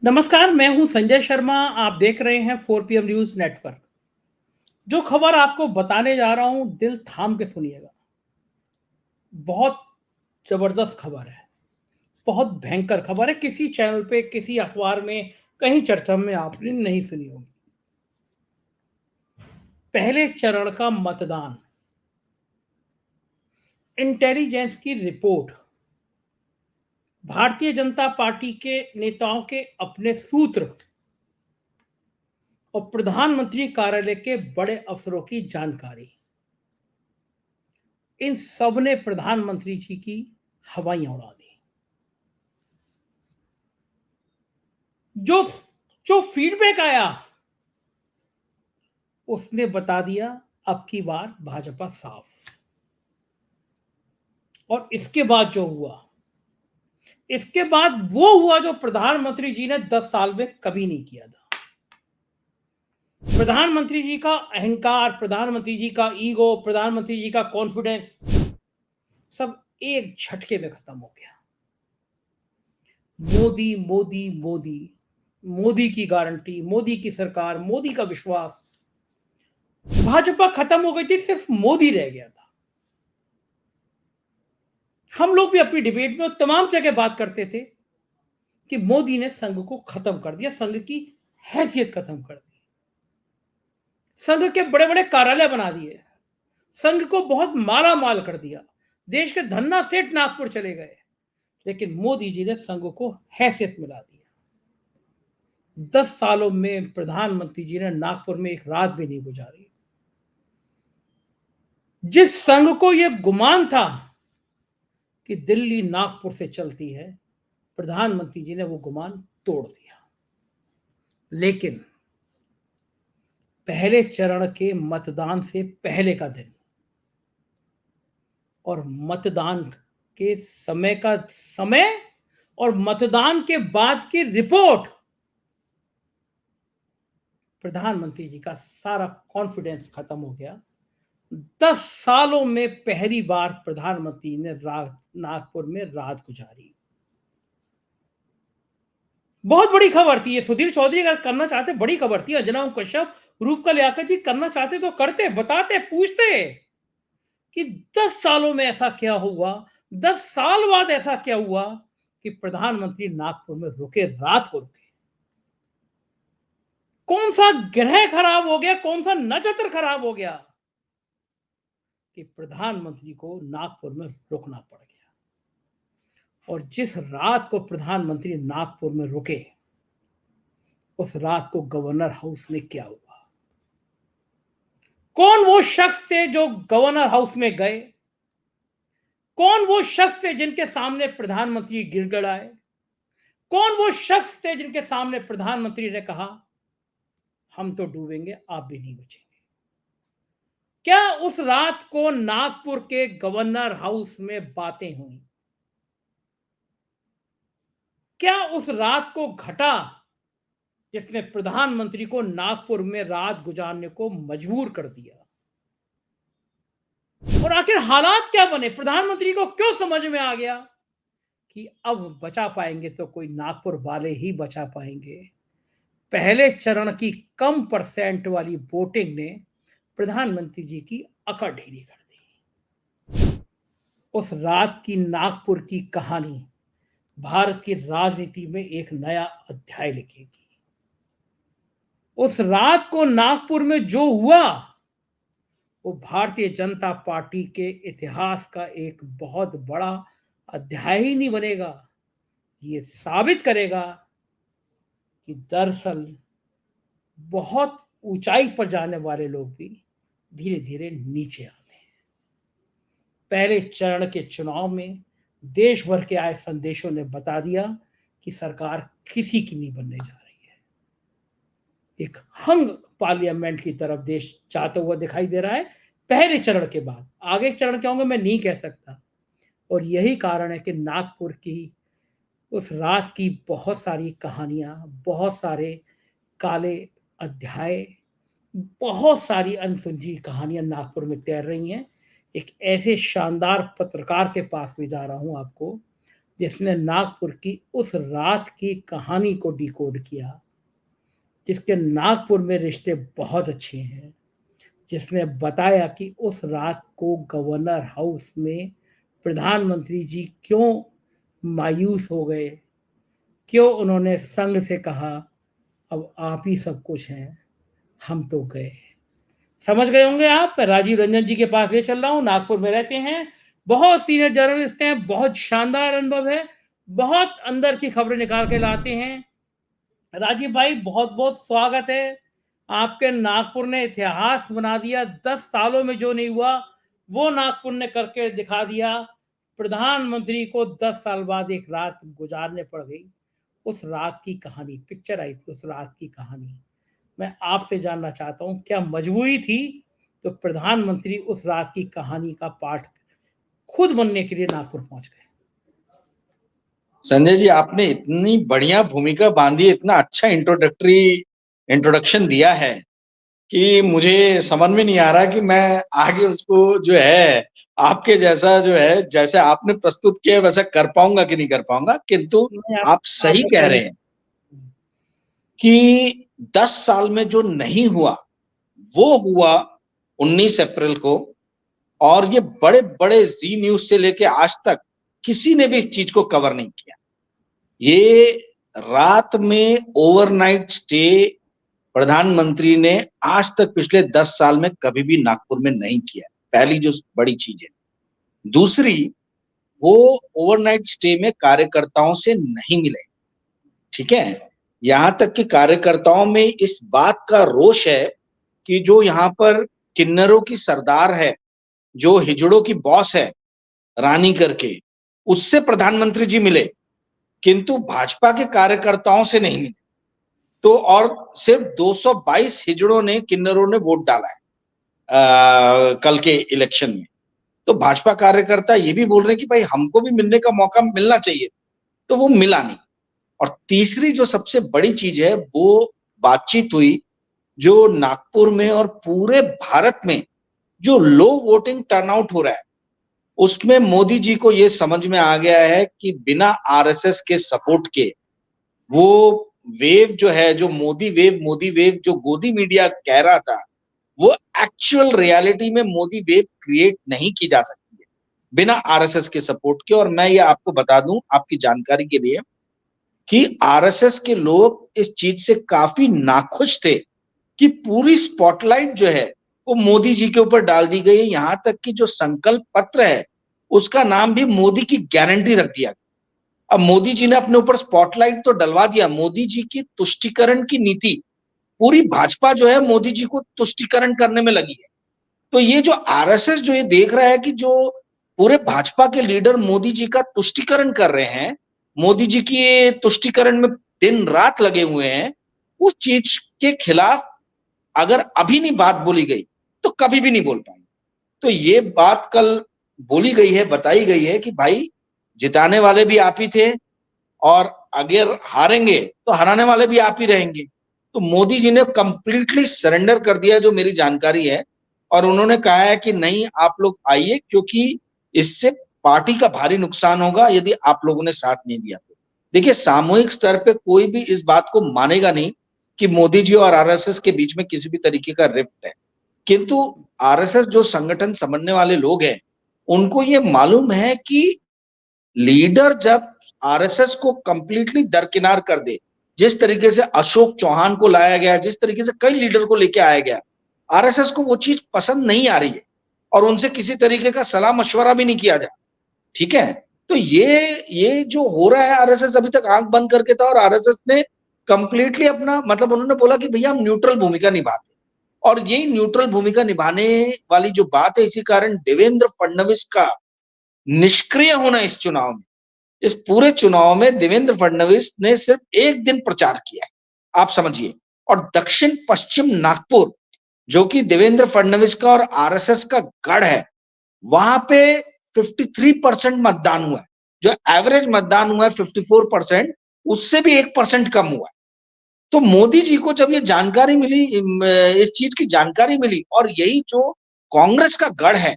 नमस्कार, मैं हूं संजय शर्मा। आप देख रहे हैं 4 PM न्यूज नेटवर्क। जो खबर आपको बताने जा रहा हूं, दिल थाम के सुनिएगा। बहुत जबरदस्त खबर है, बहुत भयंकर खबर है। किसी चैनल पे, किसी अखबार में, कहीं चर्चा में आपने नहीं सुनी होगी। पहले चरण का मतदान, इंटेलिजेंस की रिपोर्ट, भारतीय जनता पार्टी के नेताओं के अपने सूत्र और प्रधानमंत्री कार्यालय के बड़े अफसरों की जानकारी, इन सब ने प्रधानमंत्री जी की हवाइयां उड़ा दी। जो जो फीडबैक आया उसने बता दिया अब की बार भाजपा साफ। और इसके बाद जो हुआ, इसके बाद वो हुआ जो प्रधानमंत्री जी ने 10 साल में कभी नहीं किया था। प्रधानमंत्री जी का अहंकार, प्रधानमंत्री जी का ईगो, प्रधानमंत्री जी का कॉन्फिडेंस सब एक झटके में खत्म हो गया। मोदी मोदी मोदी, मोदी की गारंटी, मोदी की सरकार, मोदी का विश्वास। भाजपा खत्म हो गई थी, सिर्फ मोदी रह गया था। हम लोग भी अपनी डिबेट में तमाम जगह बात करते थे कि मोदी ने संघ को खत्म कर दिया, संघ की हैसियत खत्म कर दी, संघ के बड़े बड़े कार्यालय बना दिए, संघ को बहुत माला माल कर दिया, देश के धन्ना सेठ नागपुर चले गए। लेकिन मोदी जी ने संघ को हैसियत मिला दिया। 10 सालों में प्रधानमंत्री जी ने नागपुर में एक रात भी नहीं गुजारी। जिस संघ को यह गुमान था कि दिल्ली नागपुर से चलती है, प्रधानमंत्री जी ने वो गुमान तोड़ दिया। लेकिन पहले चरण के मतदान से पहले का दिन और मतदान के समय और मतदान के बाद की रिपोर्ट, प्रधानमंत्री जी का सारा कॉन्फिडेंस खत्म हो गया। 10 सालों में पहली बार प्रधानमंत्री ने नागपुर में रात गुजारी। बहुत बड़ी खबर थी ये। सुधीर चौधरी अगर करना चाहते, बड़ी खबर थी। अंजना कश्यप, रूपकला लियाकत जी करना चाहते तो करते, बताते, पूछते कि 10 सालों में ऐसा क्या हुआ, 10 साल बाद ऐसा क्या हुआ कि प्रधानमंत्री नागपुर में रुके, रात को रुके। कौन सा ग्रह खराब हो गया, कौन सा नक्षत्र खराब हो गया कि प्रधानमंत्री को नागपुर में रुकना पड़ गया। और जिस रात को प्रधानमंत्री नागपुर में रुके, उस रात को गवर्नर हाउस में क्या हुआ? कौन वो शख्स थे जो गवर्नर हाउस में गए? कौन वो शख्स थे जिनके सामने प्रधानमंत्री गिड़गिड़ाए? कौन वो शख्स थे जिनके सामने प्रधानमंत्री ने कहा हम तो डूबेंगे, आप भी नहीं बचेंगे? क्या उस रात को नागपुर के गवर्नर हाउस में बातें हुई? क्या उस रात को घटा जिसने प्रधानमंत्री को नागपुर में रात गुजारने को मजबूर कर दिया? और आखिर हालात क्या बने? प्रधानमंत्री को क्यों समझ में आ गया कि अब बचा पाएंगे तो कोई नागपुर वाले ही बचा पाएंगे? पहले चरण की कम परसेंट वाली वोटिंग ने प्रधानमंत्री जी की अकड़ ढीली कर दी। उस रात की नागपुर की कहानी भारत की राजनीति में एक नया अध्याय लिखेगी। उस रात को नागपुर में जो हुआ, वो भारतीय जनता पार्टी के इतिहास का एक बहुत बड़ा अध्याय ही नहीं बनेगा। ये साबित करेगा कि दरअसल बहुत ऊंचाई पर जाने वाले लोग भी धीरे धीरे नीचे आते हैं। पहले चरण के चुनाव में देश भर के आए संदेशों ने बता दिया कि सरकार किसी की नहीं बनने जा रही है। एक हंग पार्लियामेंट की तरफ देश जाता हुआ दिखाई दे रहा है पहले चरण के बाद। आगे चरण क्या होंगे मैं नहीं कह सकता। और यही कारण है कि नागपुर की उस रात की बहुत सारी कहानियां, बहुत सारे काले अध्याय, बहुत सारी अनसुलझी कहानियां नागपुर में तैर रही हैं। एक ऐसे शानदार पत्रकार के पास में जा रहा हूं आपको, जिसने नागपुर की उस रात की कहानी को डिकोड किया, जिसके नागपुर में रिश्ते बहुत अच्छे हैं, जिसने बताया कि उस रात को गवर्नर हाउस में प्रधानमंत्री जी क्यों मायूस हो गए, क्यों उन्होंने संघ से कहा अब आप ही सब कुछ हैं, हम तो गए। समझ गए होंगे आप, राजीव रंजन जी के पास ले चल रहा हूं, नागपुर में रहते हैं, बहुत सीनियर जर्नलिस्ट हैं, बहुत शानदार अनुभव है, बहुत अंदर की खबरें निकाल के लाते हैं। राजीव भाई बहुत बहुत स्वागत है। आपके नागपुर ने इतिहास बना दिया, 10 सालों में जो नहीं हुआ वो नागपुर ने करके दिखा दिया। प्रधानमंत्री को 10 साल बाद एक रात गुजारने पड़ गई। उस रात की कहानी, पिक्चर आई थी उस रात की कहानी, मैं आपसे जानना चाहता हूं क्या मजबूरी थी तो प्रधानमंत्री उस रात की कहानी का पाठ खुद बनने के लिए नागपुर पहुंच गए? संजय जी, आपने इतनी बढ़िया भूमिका बांधी, इतना अच्छा इंट्रोडक्शन दिया है कि मुझे समझ में नहीं आ रहा कि मैं आगे उसको जो है आपके जैसा जो है, जैसे आपने प्रस्तुत किया वैसा कर पाऊंगा कि नहीं कर पाऊंगा, किंतु आप सही कह रहे हैं कि 10 साल में जो नहीं हुआ वो हुआ 19 अप्रैल को। और ये बड़े बड़े जी न्यूज से लेके आज तक किसी ने भी इस चीज को कवर नहीं किया। ये रात में ओवरनाइट स्टे प्रधानमंत्री ने आज तक पिछले 10 साल में कभी भी नागपुर में नहीं किया, पहली जो बड़ी चीज है। दूसरी, वो ओवरनाइट स्टे में कार्यकर्ताओं से नहीं मिले, ठीक है। यहां तक कि कार्यकर्ताओं में इस बात का रोष है कि जो यहाँ पर किन्नरों की सरदार है, जो हिजड़ों की बॉस है रानी करके, उससे प्रधानमंत्री जी मिले, किंतु भाजपा के कार्यकर्ताओं से नहीं मिले। तो और सिर्फ 222 हिजड़ों ने, किन्नरों ने वोट डाला है कल के इलेक्शन में। तो भाजपा कार्यकर्ता ये भी बोल रहे हैं कि भाई हमको भी मिलने का मौका मिलना चाहिए, तो वो मिला नहीं। और तीसरी जो सबसे बड़ी चीज है, वो बातचीत हुई जो नागपुर में और पूरे भारत में जो लो वोटिंग टर्नआउट हो रहा है, उसमें मोदी जी को ये समझ में आ गया है कि बिना आरएसएस के सपोर्ट के वो वेव जो है, जो मोदी वेव जो गोदी मीडिया कह रहा था, वो एक्चुअल रियलिटी में मोदी वेव क्रिएट नहीं की जा सकती है बिना आरएसएस के सपोर्ट के। और मैं ये आपको बता दूं आपकी जानकारी के लिए कि आरएसएस के लोग इस चीज से काफी नाखुश थे कि पूरी स्पॉटलाइट जो है वो मोदी जी के ऊपर डाल दी गई। यहां तक कि जो संकल्प पत्र है उसका नाम भी मोदी की गारंटी रख दिया। अब मोदी जी ने अपने ऊपर स्पॉटलाइट तो डलवा दिया, मोदी जी की तुष्टिकरण की नीति, पूरी भाजपा जो है मोदी जी को तुष्टिकरण करने में लगी है। तो ये जो आरएसएस जो ये देख रहा है कि जो पूरे भाजपा के लीडर मोदी जी का तुष्टिकरण कर रहे हैं, मोदी जी की तुष्टिकरण में दिन रात लगे हुए हैं, उस चीज के खिलाफ अगर अभी नहीं बात बोली गई तो कभी भी नहीं बोल पाएंगे। तो ये बात कल बोली गई है, बताई गई है कि भाई जिताने वाले भी आप ही थे और अगर हारेंगे तो हराने वाले भी आप ही रहेंगे। तो मोदी जी ने कंप्लीटली सरेंडर कर दिया, जो मेरी जानकारी है। और उन्होंने कहा है कि नहीं, आप लोग आइए, क्योंकि इससे पार्टी का भारी नुकसान होगा यदि आप लोगों ने साथ नहीं दिया तो। देखिए, सामूहिक स्तर पे कोई भी इस बात को मानेगा नहीं कि मोदी जी और आरएसएस के बीच में किसी भी तरीके का रिफ्ट है, किंतु आरएसएस जो संगठन समझने वाले लोग हैं, उनको ये मालूम है कि लीडर जब आरएसएस को कंप्लीटली दरकिनार कर दे, जिस तरीके से अशोक चौहान को लाया गया, जिस तरीके से कई लीडर को लेके आया गया, आरएसएस को वो चीज पसंद नहीं आ रही है और उनसे किसी तरीके का सलाह मशवरा भी नहीं किया जा, ठीक है। तो ये जो हो रहा है, आरएसएस अभी तक आंख बंद करके था और आरएसएस ने कंप्लीटली अपना, मतलब उन्होंने बोला कि भैया हम न्यूट्रल भूमिका निभाते, और यही न्यूट्रल भूमिका निभाने वाली जो बात है, इसी कारण देवेंद्र फडणवीस का निष्क्रिय होना इस चुनाव में, इस पूरे चुनाव में देवेंद्र फडणवीस ने सिर्फ एक दिन प्रचार किया है, आप समझिए। और दक्षिण पश्चिम नागपुर, जो कि देवेंद्र फडणवीस का और आरएसएस का गढ़ है, वहां पे 53% मतदान हुआ है। जो एवरेज मतदान हुआ है 54%, उससे भी 1% कम हुआ है। तो मोदी जी को जब ये जानकारी मिली, इस चीज की जानकारी मिली, और यही जो कांग्रेस का गढ़ है,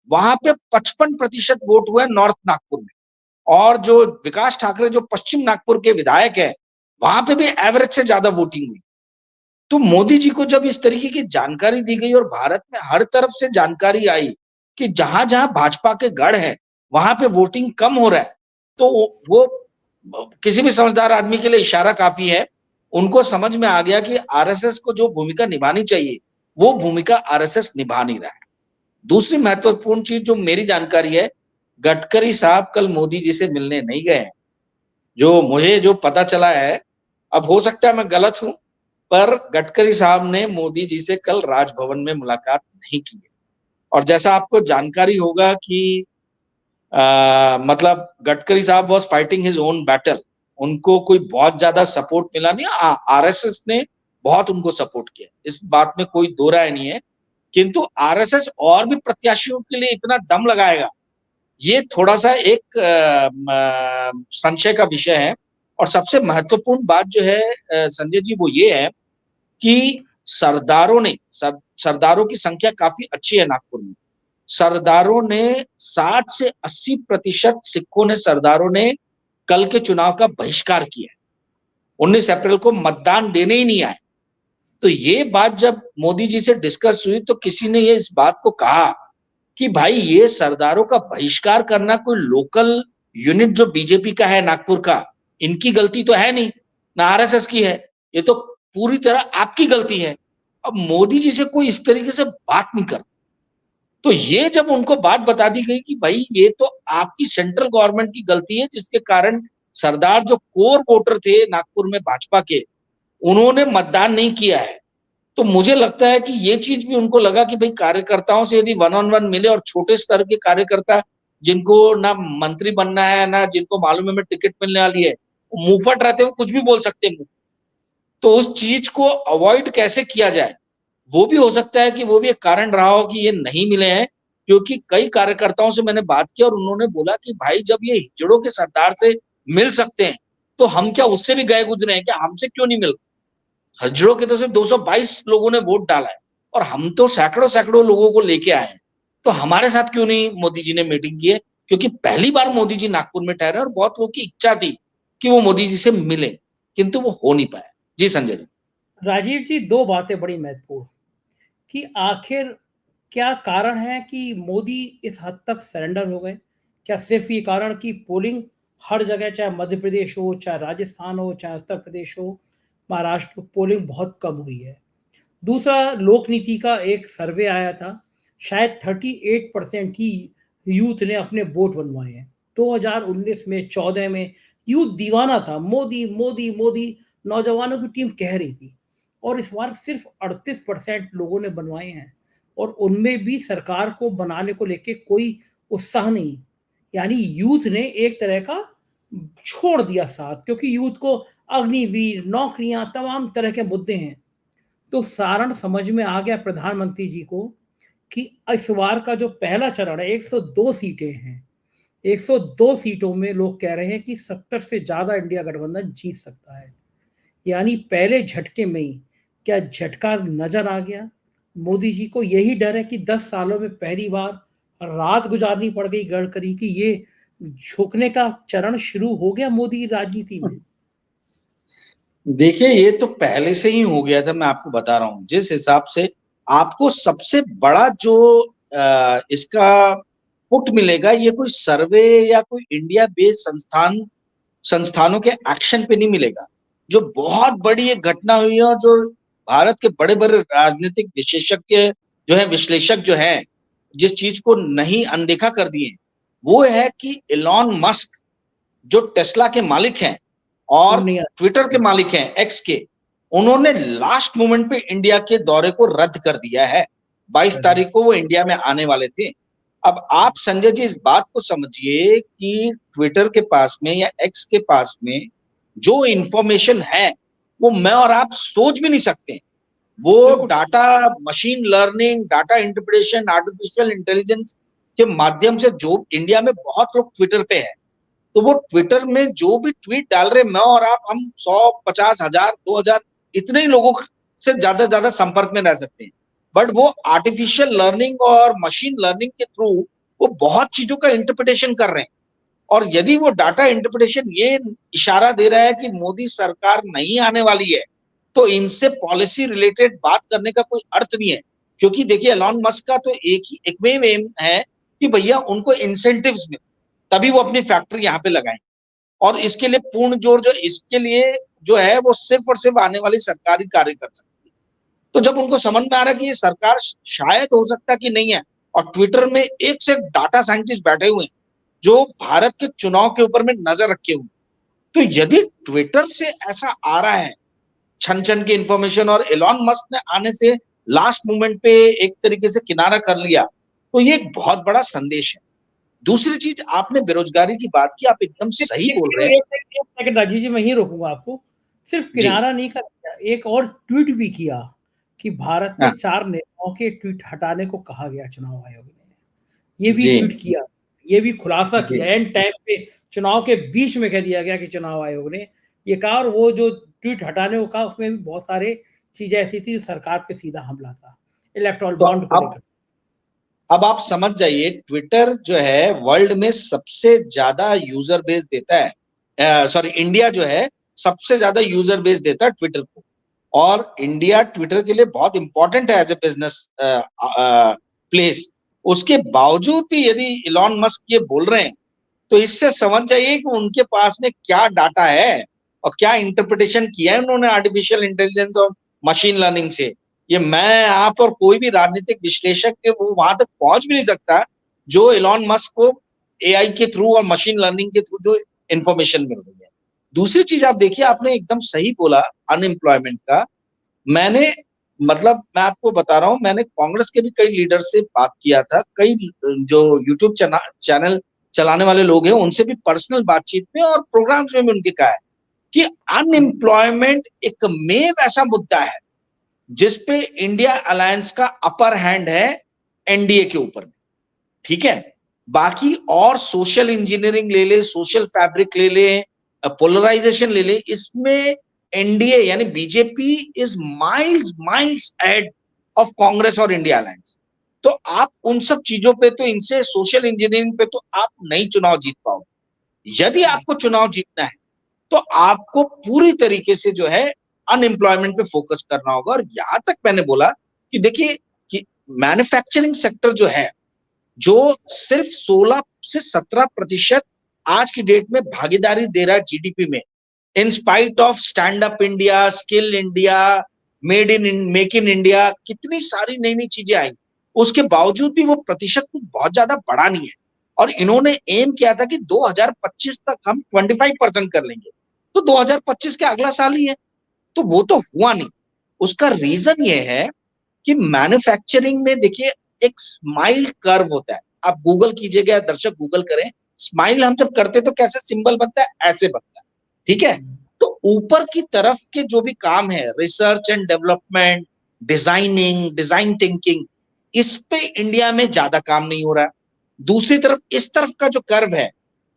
वहां पे 55% वोट हुआ है नॉर्थ नागपुर में, और जो विकास ठाकरे जो पश्चिम नागपुर के विधायक है, वहां पे भी एवरेज से ज्यादा वोटिंग हुई। तो मोदी जी को जब इस तरीके की जानकारी दी गई और भारत में हर तरफ से जानकारी आई कि जहां जहां भाजपा के गढ़ है वहां पे वोटिंग कम हो रहा है, तो वो किसी भी समझदार आदमी के लिए इशारा काफी है। उनको समझ में आ गया कि आरएसएस को जो भूमिका निभानी चाहिए वो भूमिका आरएसएस निभा नहीं रहा है। दूसरी महत्वपूर्ण चीज जो मेरी जानकारी है, गडकरी साहब कल मोदी जी से मिलने नहीं गए हैं। जो मुझे जो पता चला है, अब हो सकता है मैं गलत हूं, पर गडकरी साहब ने मोदी जी से कल राजभवन में मुलाकात नहीं की है। और जैसा आपको जानकारी होगा कि मतलब गडकरी साहब was fighting his own battle, उनको कोई बहुत ज्यादा सपोर्ट मिला नहीं। आरएसएस ने बहुत उनको सपोर्ट किया, इस बात में कोई दो राय नहीं है। किंतु आरएसएस और भी प्रत्याशियों के लिए इतना दम लगाएगा, ये थोड़ा सा एक संशय का विषय है। और सबसे महत्वपूर्ण बात जो है संजय जी, वो ये है कि सरदारों की संख्या काफी अच्छी है नागपुर में। सरदारों ने 60 से 80% सिखों ने सरदारों ने कल के चुनाव का बहिष्कार किया। 19 अप्रैल को मतदान देने ही नहीं आए। तो ये बात जब मोदी जी से डिस्कस हुई तो किसी ने ये इस बात को कहा कि भाई ये सरदारों का बहिष्कार करना कोई लोकल यूनिट जो बीजेपी का है नागपुर का, इनकी गलती तो है नहीं, ना आरएसएस की है, ये तो पूरी तरह आपकी गलती है। अब मोदी जी से कोई इस तरीके से बात नहीं करता। तो ये जब उनको बात बता दी गई कि भाई ये तो आपकी सेंट्रल गवर्नमेंट की गलती है, जिसके कारण सरदार जो कोर वोटर थे नागपुर में भाजपा के, उन्होंने मतदान नहीं किया है। तो मुझे लगता है कि ये चीज भी उनको लगा कि भाई कार्यकर्ताओं से यदि वन ऑन वन मिले, और छोटे स्तर के कार्यकर्ता जिनको ना मंत्री बनना है ना जिनको मालूम है मैं टिकट मिलने वाली है, मुंहफट रहते हैं, कुछ भी बोल सकते हैं। तो उस चीज को अवॉइड कैसे किया जाए, वो भी हो सकता है कि वो भी एक कारण रहा हो कि ये नहीं मिले हैं। क्योंकि कई कार्यकर्ताओं से मैंने बात की और उन्होंने बोला कि भाई जब ये हिजड़ों के सरदार से मिल सकते हैं तो हम क्या उससे भी गए गुजरे हैं क्या, हमसे क्यों नहीं मिल। हिजड़ों के तो सिर्फ 222 लोगों ने वोट डाला है और हम तो सैकड़ों सैकड़ों लोगों को लेके आए हैं। तो हमारे साथ क्यों नहीं मोदी जी ने मीटिंग की है, क्योंकि पहली बार मोदी जी नागपुर में ठहरे और बहुत लोगों की इच्छा थी कि वो मोदी जी से मिले, किंतु वो हो नहीं पाया। जी संजय जी। राजीव जी, दो बातें बड़ी महत्वपूर्ण कि आखिर क्या कारण है कि मोदी इस हद तक सरेंडर हो गए। क्या सिर्फ ये कारण कि पोलिंग हर जगह, चाहे मध्य प्रदेश हो, चाहे राजस्थान हो, चाहे उत्तर प्रदेश हो, महाराष्ट्र, पोलिंग बहुत कम हुई है। दूसरा, लोक नीति का एक सर्वे आया था, शायद 38% ही यूथ ने अपने वोट बनवाए हैं। 2019 में 14 में यूथ दीवाना था, मोदी मोदी मोदी नौजवानों की टीम कह रही थी। और इस बार सिर्फ 38% लोगों ने बनवाए हैं, और उनमें भी सरकार को बनाने को लेके कोई उत्साह नहीं। यानी यूथ ने एक तरह का छोड़ दिया साथ, क्योंकि यूथ को अग्निवीर, नौकरियां, तमाम तरह के मुद्दे हैं। तो सारण समझ में आ गया प्रधानमंत्री जी को कि इस बार का जो पहला चरण है, 102 सीटें हैं। 102 सीटों में लोग कह रहे हैं कि 70 से ज्यादा इंडिया गठबंधन जीत सकता है। यानी पहले झटके में ही क्या झटका नजर आ गया। मोदी जी को यही डर है कि 10 सालों में पहली बार रात गुजारनी पड़ गई गडकरी की, ये झुकने का चरण शुरू हो गया मोदी राजनीति में। देखिए ये तो पहले से ही हो गया था, मैं आपको बता रहा हूं। जिस हिसाब से आपको सबसे बड़ा जो इसका पुट मिलेगा, ये कोई सर्वे या कोई इंडिया बेस्ड संस्थानों के एक्शन पे नहीं मिलेगा। जो बहुत बड़ी एक घटना हुई है और जो भारत के बड़े बड़े राजनीतिक विशेषज्ञ जो है, विश्लेषक जो है, जिस चीज को नहीं अनदेखा कर दिए, वो है कि इलॉन मस्क जो टेस्ला के मालिक हैं और ट्विटर के मालिक हैं, एक्स के, उन्होंने लास्ट मोमेंट पे इंडिया के दौरे को रद्द कर दिया है। 22 तारीख को वो इंडिया में आने वाले थे। अब आप संजय जी इस बात को समझिए कि ट्विटर के पास में या एक्स के पास में जो इंफॉर्मेशन है वो मैं और आप सोच भी नहीं सकते। वो data, machine learning, data interpretation, artificial intelligence के माध्यम से, जो इंडिया में बहुत लोग ट्विटर पे है, तो वो ट्विटर में जो भी ट्वीट डाल रहे, मैं और आप, हम 100, 50 हजार, 2000 इतने ही लोगों से ज्यादा संपर्क में रह सकते हैं। बट वो आर्टिफिशियल लर्निंग और मशीन लर्निंग के थ्रू वो बहुत चीजों का इंटरप्रिटेशन कर रहे हैं और यदि वो डाटा इंटरप्रिटेशन ये इशारा दे रहा है कि मोदी सरकार नहीं आने वाली है, तो इनसे पॉलिसी रिलेटेड बात करने का कोई अर्थ नहीं है। क्योंकि देखिए एलॉन मस्क का तो एकमेव एम है कि भैया उनको इंसेंटिव्स मिले, तभी वो अपनी फैक्ट्री यहाँ पे लगाएं। और इसके लिए पूर्ण जोर जो इसके लिए जो है वो सिर्फ और सिर्फ आने वाली सरकारी कार्य कर सकती है। तो जब उनको समझ में आ रहा है कि ये सरकार शायद हो सकता कि नहीं है, और ट्विटर में एक से डाटा साइंटिस्ट बैठे हुए हैं जो भारत के चुनाव के ऊपर में नजर रखे हुए, तो यदि ट्विटर से ऐसा आ रहा है छन छन की इंफॉर्मेशन और एलॉन मस्क ने आने से लास्ट मोमेंट पे एक तरीके से किनारा कर लिया, तो ये एक बहुत बड़ा संदेश है। दूसरी चीज, आपने बेरोजगारी की बात की, आप एकदम सही बोल रहे हैं। एक सेकंड राजीव जी, मैं ही रोकूंगा आपको। सिर्फ किनारा नहीं कर दिया, एक और ट्वीट भी किया कि भारत के 4 नेताओं के ट्वीट हटाने को कहा गया चुनाव आयोग ने। ये भी ट्वीट किया, ये भी खुलासा किया एंड टाइम पे, चुनाव के बीच में कह दिया गया कि चुनाव आयोग ने ये कहा। और वो जो ट्वीट हटाने को कहा उसमें भी बहुत सारे चीजें ऐसी थी सरकार पे सीधा हमला था, इलेक्टोरल बॉन्ड को लेकर। अब आप समझ जाइए, ट्विटर जो है वर्ल्ड में सबसे ज्यादा यूजर बेस देता है, सॉरी इंडिया जो है सबसे ज्यादा यूजर बेस देता है ट्विटर को, और इंडिया ट्विटर के लिए बहुत इंपॉर्टेंट है एज ए बिजनेस प्लेस। उसके बावजूद भी यदि इलॉन मस्क ये बोल रहे हैं, तो इससे समझ जाइए कि उनके पास में क्या डाटा है और क्या इंटरप्रिटेशन किया है उन्होंने आर्टिफिशियल इंटेलिजेंस और मशीन लर्निंग से। ये मैं, आप और कोई भी राजनीतिक विश्लेषक के वो वहां तक पहुंच भी नहीं सकता जो इलॉन मस्क को एआई के थ्रू और मशीन लर्निंग के थ्रू जो इंफॉर्मेशन मिल रही है। दूसरी चीज आप देखिए, आपने एकदम सही बोला अनएम्प्लॉयमेंट का। मैंने मतलब मैं आपको बता रहा हूं, मैंने कांग्रेस के भी कई लीडर से बात किया था, कई जो यूट्यूब चैनल चलाने वाले लोग हैं उनसे भी पर्सनल बातचीत में और प्रोग्राम्स में भी उनके कहा है कि अनएम्प्लॉयमेंट एक मेव ऐसा मुद्दा है जिसपे इंडिया अलायंस का अपर हैंड है एनडीए के ऊपर में, ठीक है। बाकी और सोशल इंजीनियरिंग ले ले, सोशल फैब्रिक ले ले, पोलराइजेशन ले ले, इसमें एनडीए यानी BJP is miles miles ahead of Congress और इंडिया अलायंस। तो आप उन सब चीजों पे, तो इनसे सोशल इंजीनियरिंग पे तो आप नहीं चुनाव जीत पाओगे। यदि आपको चुनाव जीतना है तो आपको पूरी तरीके से जो है अनएम्प्लॉयमेंट पे फोकस करना होगा। और यहां तक मैंने बोला कि देखिए कि मैन्युफैक्चरिंग सेक्टर जो है, जो सिर्फ 16 से 17% आज की डेट में भागीदारी दे रहा है जीडीपी में, in spite of stand up India, skill India, make in India, कितनी सारी नई नई चीजें आई, उसके बावजूद भी वो प्रतिशत कुछ बहुत ज्यादा बढ़ा नहीं है। और इन्होंने एम किया था कि 2025 तक हम 25% कर लेंगे, तो 2025 के अगला साल ही है, तो वो तो हुआ नहीं। उसका रीजन ये है कि मैन्युफैक्चरिंग में देखिए एक स्माइल कर्व होता है, आप गूगल कीजिएगा, दर्शक गूगल करें, स्माइल हम जब करते तो कैसे सिंबल बनता है, ऐसे बनता है, ठीक है। तो ऊपर की तरफ के जो भी काम है, research and development, designing, design thinking, इस पे इंडिया में ज्यादा काम नहीं हो रहा है। दूसरी तरफ इस तरफ का जो कर्व है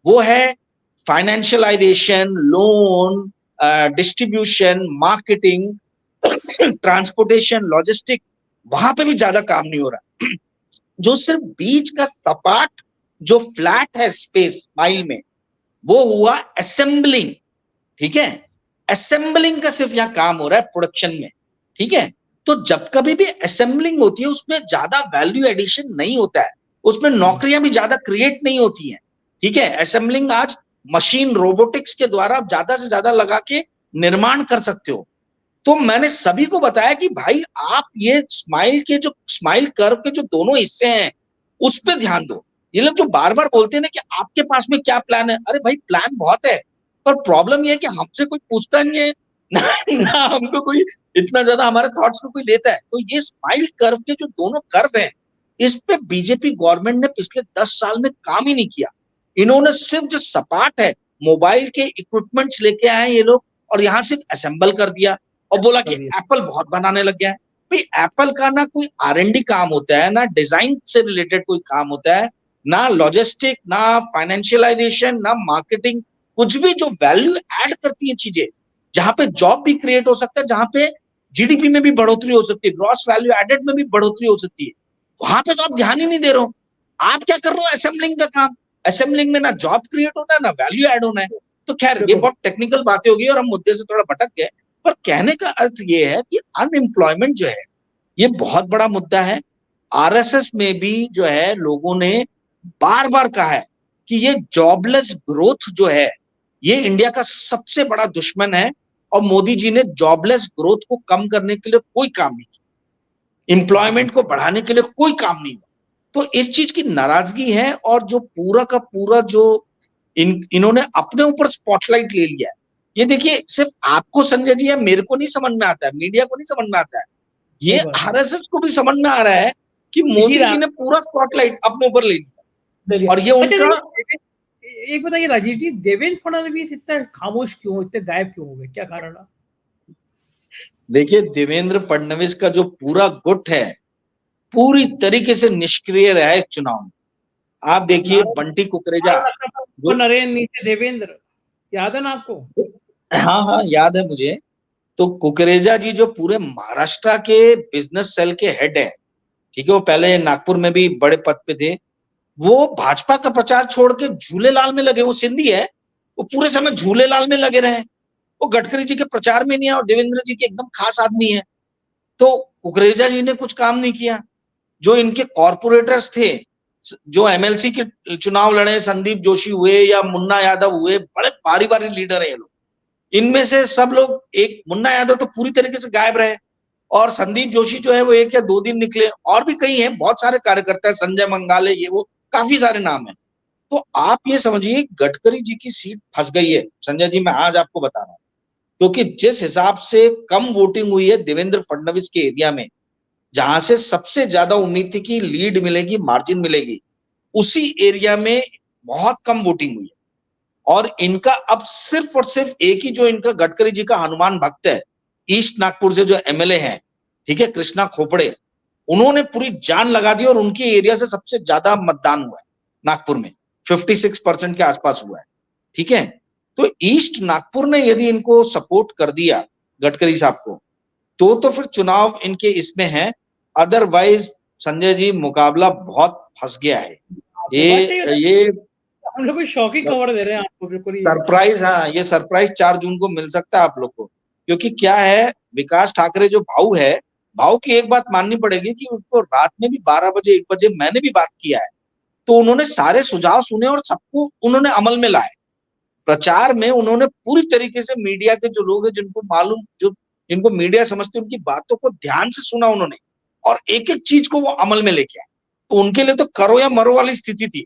वो है financialisation, loan, distribution, marketing, transportation, logistic, वहां पे भी ज्यादा काम नहीं हो रहा। जो सिर्फ बीच का सपाट जो फ्लैट है स्पेस माइल में, वो हुआ असेंबलिंग, ठीक है। असेंबलिंग का सिर्फ यहां काम हो रहा है प्रोडक्शन में, ठीक है। तो जब कभी भी असेंबलिंग होती है उसमें ज्यादा वैल्यू एडिशन नहीं होता है, उसमें नौकरियां भी ज्यादा क्रिएट नहीं होती हैं, ठीक है। असेंबलिंग आज मशीन रोबोटिक्स के द्वारा आप ज्यादा से ज्यादा लगा के निर्माण कर सकते हो। तो मैंने सभी को बताया कि भाई आप ये स्माइल कर्व के जो दोनों हिस्से हैं उस पर ध्यान दो। ये लोग जो बार बार बोलते हैं ना कि आपके पास में क्या प्लान है, अरे भाई प्लान बहुत है, पर प्रॉब्लम ये है कि हमसे कोई पूछता नहीं है ना हमको कोई इतना ज्यादा हमारे थॉट्स को कोई लेता है। तो ये स्माइल कर्व के जो दोनों कर्व हैं, इस पे बीजेपी गवर्नमेंट ने पिछले 10 साल में काम ही नहीं किया। इन्होंने सिर्फ जो सपाट है, मोबाइल के इक्विपमेंट्स लेके आए ये लोग और यहां सिर्फ असेंबल कर दिया और बोला कि एप्पल बहुत बनाने लग गया है। भाई एप्पल का ना कोई R&D काम होता है, ना डिजाइन से रिलेटेड कोई काम होता है, ना लॉजिस्टिक, ना फाइनेंशियलाइजेशन, ना मार्केटिंग, कुछ भी जो वैल्यू ऐड करती है चीजें, जहां पे जॉब भी क्रिएट हो सकता है, जहां पे जीडीपी में भी बढ़ोतरी हो सकती है, ग्रॉस वैल्यू एडेड में भी बढ़ोतरी हो सकती है, वहां पे तो आप ध्यान ही नहीं दे रहे हो। आप क्या कर रहे हो, असेंबलिंग का काम। असेंबलिंग में ना जॉब क्रिएट होना है ना वैल्यू ऐड होना है। तो खैर ये बहुत टेक्निकल बातें होगी और हम मुद्दे से थोड़ा भटक गए, पर कहने का अर्थ ये है कि अनएम्प्लॉयमेंट जो है ये बहुत बड़ा मुद्दा है। आरएसएस में भी जो है लोगों ने बार बार कहा है कि ये जॉबलेस ग्रोथ जो है ये इंडिया का सबसे बड़ा दुश्मन है, और मोदी जी ने जॉबलेस ग्रोथ को कम करने के लिए कोई काम नहीं किया, एम्प्लॉयमेंट को बढ़ाने के लिए कोई काम नहीं हुआ। तो इस चीज की नाराजगी है, और जो पूरा का पूरा जो इन्होंने अपने ऊपर स्पॉटलाइट ले लिया है, ये देखिए सिर्फ आपको संजय जी या मेरे को नहीं समझ में आता है, मीडिया को नहीं समझ में आता है, ये आरएसएस को भी समझ में आ रहा है कि मोदी जी ने पूरा स्पॉटलाइट अपने ऊपर ले लिया, और ये उनका। एक बताइए राजीव जी, देवेंद्र फडणवीस इतना खामोश क्यों, इतने गायब क्यों हो गए, क्या कारण है? देखिए देवेंद्र फडणवीस का जो पूरा गुट है पूरी तरीके से निष्क्रिय रहा है इस चुनाव में। आप देखिए बंटी कुकरेजा, नरेंद्र नीचे देवेंद्र, याद है ना आपको? हाँ याद है मुझे। तो कुकरेजा जी जो पूरे महाराष्ट्र के बिजनेस सेल के हेड है, ठीक है, वो पहले नागपुर में भी बड़े पद पे थे, वो भाजपा का प्रचार छोड़ के झूलेलाल में लगे। वो सिंधी है, वो पूरे समय झूलेलाल में लगे रहे, वो गडकरी जी के प्रचार में नहीं है, और देवेंद्र जी के एकदम खास आदमी है। तो कुकरेजा जी ने कुछ काम नहीं किया। जो इनके कॉर्पोरेटर्स थे, जो एमएलसी के चुनाव लड़े, संदीप जोशी हुए या मुन्ना यादव हुए, बड़े भारी भारी लीडर है ये लोग, इनमें से सब लोग, एक मुन्ना यादव तो पूरी तरीके से गायब रहे, और संदीप जोशी जो है वो 1 या 2 दिन निकले, और भी कई हैं, बहुत सारे कार्यकर्ता है, संजय मंगाले, ये वो काफी सारे नाम है। तो आप ये समझिए गडकरी जी की सीट फंस गई है संजय जी, मैं आज आपको बता रहा हूं, क्योंकि जिस हिसाब से कम वोटिंग हुई है देवेंद्र फडणवीस के एरिया में, जहां से सबसे ज्यादा उम्मीद थी कि लीड मिलेगी, मार्जिन मिलेगी, उसी एरिया में बहुत कम वोटिंग हुई है। और इनका अब सिर्फ और सिर्फ एक ही, जो इनका गडकरी जी का हनुमान भक्त है, ईस्ट नागपुर से जो एमएलए हैं, ठीक है, कृष्णा खोपड़े, उन्होंने पूरी जान लगा दी, और उनके एरिया से सबसे ज्यादा मतदान हुआ है नागपुर में, 56% के आसपास हुआ है, ठीक है। तो ईस्ट नागपुर ने यदि इनको सपोर्ट कर दिया गडकरी साहब को, तो फिर चुनाव इनके इसमें है। अदरवाइज संजय जी मुकाबला बहुत फंस गया है। ये हम लोग शॉकिंग खबर दे रहे हैं आपको, बिल्कुल सरप्राइज, हाँ ये सरप्राइज 4 जून को मिल सकता है आप लोग को। क्योंकि क्या है, विकास ठाकरे जो भाऊ है, भाऊ की एक बात माननी पड़ेगी कि उनको रात में भी 12 बजे 1 बजे मैंने भी बात किया है, तो उन्होंने सारे सुझाव सुने और सबको उन्होंने अमल में लाए। प्रचार में उन्होंने पूरी तरीके से मीडिया के जो लोग हैं, जिनको मालूम, जो जिनको मीडिया समझते, उनकी बातों को ध्यान से सुना उन्होंने, और एक एक चीज को वो अमल में लेके आए। तो उनके लिए तो करो या मरो वाली स्थिति थी।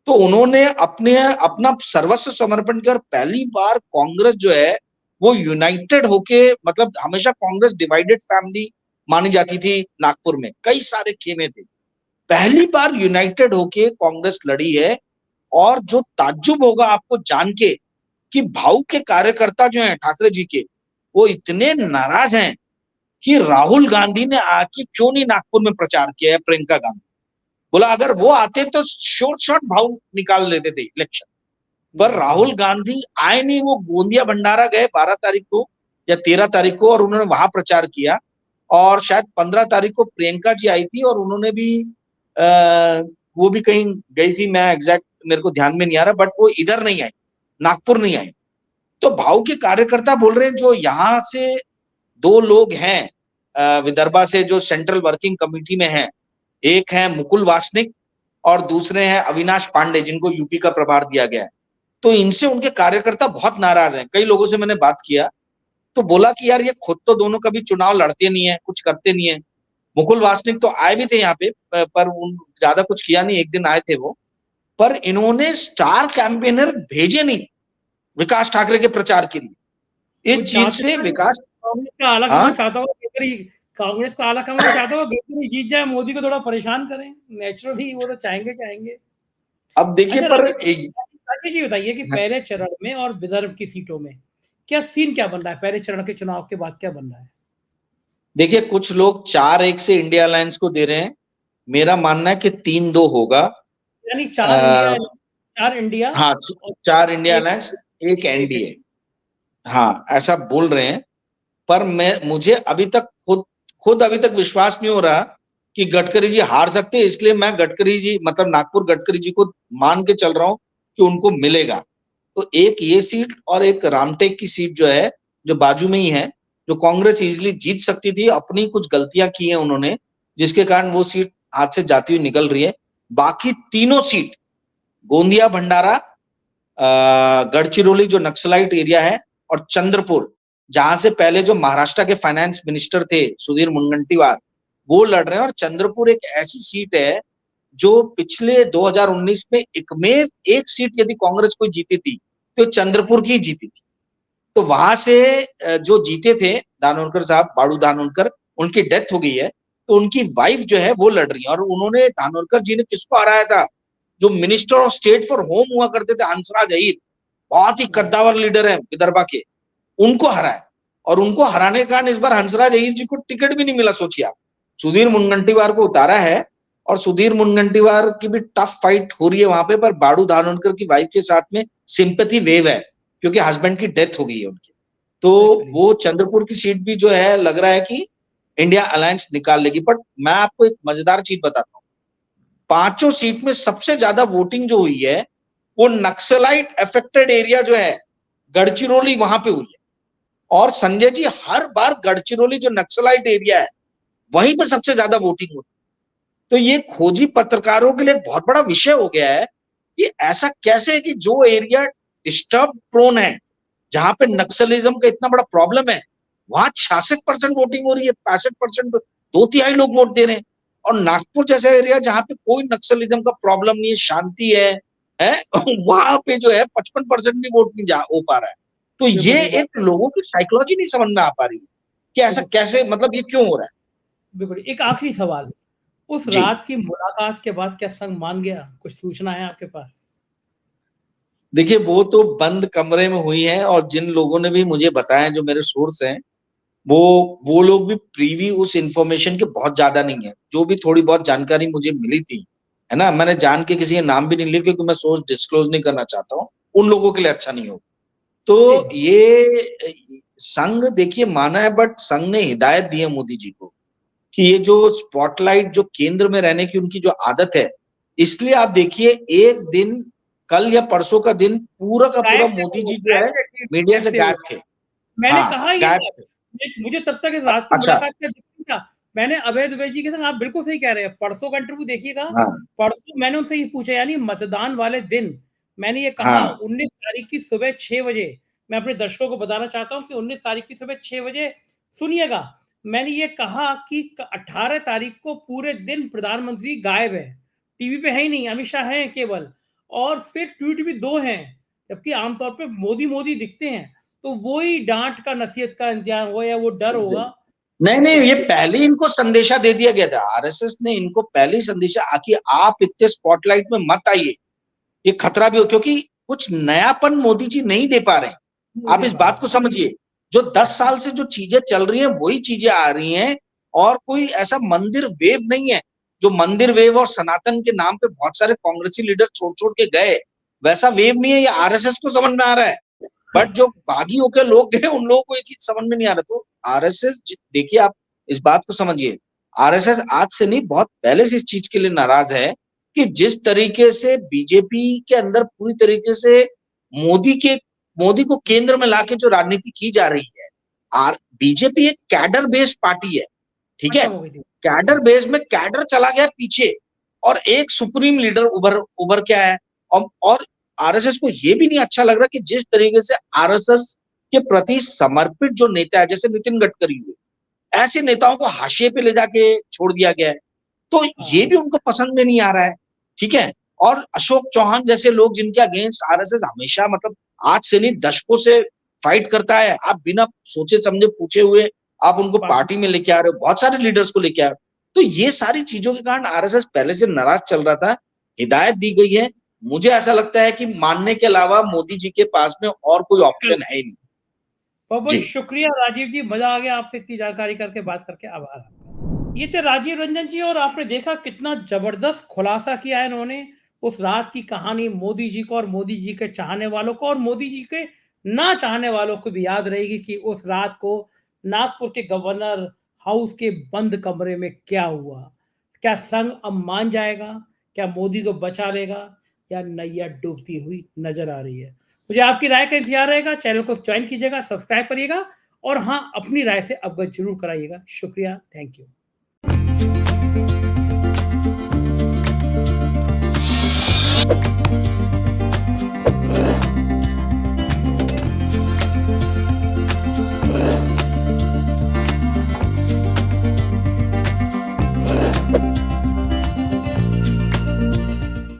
तो उन्होंने अपना सर्वस्व समर्पण किया, और पहली बार कांग्रेस जो है वो यूनाइटेड होके, मतलब हमेशा कांग्रेस डिवाइडेड फैमिली मानी जाती थी नागपुर में, कई सारे खेमे थे, पहली बार यूनाइटेड होके कांग्रेस लड़ी है। और जो ताज्जुब होगा आपको जान के कि भाऊ के कार्यकर्ता जो हैं ठाकरे जी के, वो इतने नाराज हैं कि राहुल गांधी ने आके क्यों नहीं नागपुर में प्रचार किया है, प्रियंका गांधी बोला अगर वो आते तो शॉर्ट भाव निकाल लेते थे इलेक्शन, पर राहुल गांधी आए नहीं। वो गोंदिया भंडारा गए 12 तारीख को या 13 तारीख को, और उन्होंने वहां प्रचार किया, और शायद 15 तारीख को प्रियंका जी आई थी, और उन्होंने भी वो भी कहीं गई थी, मैं एग्जैक्ट मेरे को ध्यान में नहीं आ रहा, बट वो इधर नहीं आई, नागपुर नहीं आई। तो भाव के कार्यकर्ता बोल रहे हैं, जो यहाँ से 2 लोग हैं विदर्भा से, जो सेंट्रल वर्किंग कमेटी में हैं, एक है मुकुल वासनिक और दूसरे हैं अविनाश पांडे, जिनको यूपी का प्रभार दिया गया है। तो इनसे उनके कार्यकर्ता बहुत नाराज हैं। कई लोगों से मैंने बात किया तो बोला कि यार ये खुद तो दोनों कभी चुनाव लड़ते नहीं है, कुछ करते नहीं है। मुकुल वासनिक तो आए भी थे यहाँ पे, पर ज्यादा कुछ किया नहीं, 1 दिन आए थे वो, पर इन्होंने स्टार कैंपेनर भेजे नहीं विकास ठाकरे के प्रचार के लिए। इस चीज से विकास कांग्रेस का आला कमान चाहता हो गडकरी जीत जाए, मोदी को थोड़ा परेशान करें, नेचुरली वो तो चाहेंगे। अब देखिए पर जी बताइए कि पहले चरण में और विदर्भ की सीटों में क्या सीन, क्या बन रहा है पहले चरण के चुनाव के बाद, क्या बन रहा है? देखिए कुछ लोग 4-1 से इंडिया अलायंस को दे रहे हैं, मेरा मानना है कि 3-2 होगा, यानी 4 इंडिया, हाँ 4 इंडिया अलायंस 1 एनडीए, हाँ ऐसा बोल रहे हैं। पर मुझे अभी तक खुद अभी तक विश्वास नहीं हो रहा कि गडकरी जी हार सकते हैं, इसलिए मैं गडकरी जी मतलब नागपुर गडकरी जी को मान के चल रहा हूं कि उनको मिलेगा। तो एक ये सीट और एक रामटेक की सीट जो है, जो बाजू में ही है, जो कांग्रेस इजीली जीत सकती थी, अपनी कुछ गलतियां की हैं उन्होंने, जिसके कारण वो सीट हाथ से जाती हुई निकल रही है। बाकी तीनों सीट, गोंदिया भंडारा, गढ़चिरौली जो नक्सलाइट एरिया है, और चंद्रपुर जहां से पहले जो महाराष्ट्र के फाइनेंस मिनिस्टर थे सुधीर मुनगंटीवार, वो लड़ रहे हैं। और चंद्रपुर एक ऐसी सीट है जो पिछले 2019 में एकमेव एक सीट यदि कांग्रेस को जीती थी तो चंद्रपुर की जीती थी। तो वहां से जो जीते थे धानोरकर साहब, बाड़ू धानोरकर, उनकी डेथ हो गई है, तो उनकी वाइफ जो है वो लड़ रही है। और उन्होंने, धानोरकर जी ने किसको हराया था? जो minister of state for home हुआ करते थे, हंसराज अहीर, बहुत ही कद्दावर लीडर है विदर्भा के, उनको हराया। और उनको हराने के कारण इस बार हंसराज अहीर जी को टिकट भी नहीं मिला। सोचिए आप, सुधीर मुनगंटीवार को उतारा है, और सुधीर मुनगंटीवार की भी टफ फाइट हो रही है वहां पे, पर बाड़ू धानोरकर की वाइफ के साथ में सिंपैथी वेव है, क्योंकि हस्बैंड की डेथ हो गई है उनकी। तो वो चंद्रपुर की सीट भी जो है, लग रहा है कि इंडिया अलायंस निकाल लेगी। बट मैं आपको एक मजेदार चीज बताता हूँ, पांचों सीट में सबसे ज्यादा वोटिंग जो हुई है वो नक्सलाइट अफेक्टेड एरिया जो है गढ़चिरौली, वहां पे हुई है। और संजय जी, हर बार गढ़चिरौली जो नक्सलाइट एरिया है वहीं पे सबसे ज्यादा वोटिंग होती है। तो ये खोजी पत्रकारों के लिए बहुत बड़ा विषय हो गया है कि ऐसा कैसे है कि जो एरिया डिस्टर्ब प्रोन है, जहां पे नक्सलिज्म का इतना बड़ा प्रॉब्लम है, वहां 66% वोटिंग हो रही है, 65%, 2/3 लोग वोट दे रहे हैं। और नागपुर जैसा एरिया जहां पे कोई नक्सलिज्म का प्रॉब्लम नहीं है, शांति है वहां पे जो है 55% भी वोट नहीं हो पा रहा है। तो ये एक लोगों की साइकोलॉजी नहीं समझ में आ पा रही है कि ऐसा कैसे, मतलब ये क्यों हो रहा है। बिल्कुल। एक आखिरी सवाल, उस रात की मुलाकात के बाद क्या संघ मान गया? कुछ सूचना है आपके पास? देखिए, वो तो बंद कमरे में हुई है, और जिन लोगों ने भी मुझे बताया, जो मेरे सोर्स हैं, वो लोग भी प्रीवी उस इंफॉर्मेशन के बहुत ज्यादा नहीं है। जो भी थोड़ी बहुत जानकारी मुझे मिली थी, है ना, मैंने जान के किसी के नाम भी नहीं लिया, क्योंकि मैं सोर्स डिस्क्लोज नहीं करना चाहता हूँ, उन लोगों के लिए अच्छा नहीं होगा। तो ये संघ देखिए माना है, बट संघ ने हिदायत दी है मोदी जी को कि ये जो स्पॉटलाइट, जो केंद्र में रहने की उनकी जो आदत है, इसलिए आप देखिए एक दिन, कल या परसों का दिन पूरा का पूरा मोदी जी जो है मीडिया से गायब थे। मैंने हाँ, कहा ये गायब थे। मुझे तब तक इस रात की अच्छा। मुलाकात का दिक्कत था। मैंने अभय दुबे जी के संग, आप बिल्कुल सही कह रहे हैं, परसों का इंटरव्यू देखिएगा। हाँ, परसों मैंने उनसे ये पूछा, यानी मतदान वाले दिन मैंने ये कहा हाँ, 19 तारीख की सुबह 6 बजे, मैं अपने दर्शकों को बताना चाहता हूँ कि 19 तारीख की सुबह 6 बजे सुनिएगा, मैंने ये कहा कि 18 तारीख को पूरे दिन प्रधानमंत्री गायब है, टीवी पे है ही नहीं, अमित शाह हैं केवल, और फिर ट्वीट भी 2 हैं, जबकि आमतौर पे मोदी मोदी दिखते हैं। तो वो ही डांट का, नसीहत का इंतजाम हुआ, या वो डर होगा। नहीं नहीं, ये पहले इनको संदेशा दे दिया गया था, आरएसएस ने इनको पहले ही संदेशा कि आप इतने स्पॉटलाइट में मत आइए, ये खतरा भी हो, क्योंकि कुछ नयापन मोदी जी नहीं दे पा रहे हैं। आप इस बात को समझिए, जो 10 साल से जो चीजें चल रही हैं वही चीजें आ रही हैं, और कोई ऐसा मंदिर वेव नहीं है। जो मंदिर वेव और सनातन के नाम पे बहुत सारे कांग्रेसी लीडर छोड़ छोड़ के गए, वैसा वेव नहीं है। ये आरएसएस को समझ में आ रहा है, बट जो बागी होकर लोग गए उन लोगों को ये चीज समझ में नहीं आ रहा। तो आरएसएस, देखिए आप इस बात को समझिए, आरएसएस आज से नहीं, बहुत पहले से इस चीज के लिए नाराज है कि जिस तरीके से बीजेपी के अंदर पूरी तरीके से मोदी को केंद्र में लाके जो राजनीति की जा रही है। बीजेपी एक कैडर बेस्ड पार्टी है, ठीक है, कैडर बेस में कैडर चला गया पीछे, और एक सुप्रीम लीडर उभर उभर के आया है। और आरएसएस को ये भी नहीं अच्छा लग रहा कि जिस तरीके से आरएसएस के प्रति समर्पित जो नेता है, जैसे नितिन गडकरी हुए, ऐसे नेताओं को हाशिए पे ले जाके छोड़ दिया गया है। तो ये भी उनको पसंद में नहीं आ रहा है, ठीक है। और अशोक चौहान जैसे लोग, जिनके अगेंस्ट आरएसएस हमेशा, मतलब आज से नहीं दशकों से फाइट करता है, आप बिना सोचे समझे पूछे हुए आप उनको पार्टी में लेके आ रहे हो, बहुत सारे लीडर्स को लेके आ रहे हो। तो ये सारी चीजों के कारण आरएसएस पहले से नाराज चल रहा था। हिदायत दी गई है, मुझे ऐसा लगता है कि मानने के अलावा मोदी जी के पास में और कोई ऑप्शन है ही नहीं। बहुत बहुत शुक्रिया राजीव जी, मजा आ गया आपसे इतनी जानकारी करके, बात करके, आभार। ये थे राजीव रंजन जी, और आपने देखा कितना जबरदस्त खुलासा किया है इन्होंने उस रात की कहानी। मोदी जी को और मोदी जी के चाहने वालों को और मोदी जी के ना चाहने वालों को भी याद रहेगी कि उस रात को नागपुर के गवर्नर हाउस के बंद कमरे में क्या हुआ। क्या संघ अब मान जाएगा? क्या मोदी को बचा लेगा या नैया डूबती हुई नजर आ रही है? मुझे आपकी राय का इंतजार रहेगा। चैनल को ज्वाइन कीजिएगा, सब्सक्राइब करिएगा और हाँ, अपनी राय से अवगत जरूर कराइएगा। शुक्रिया, थैंक यू।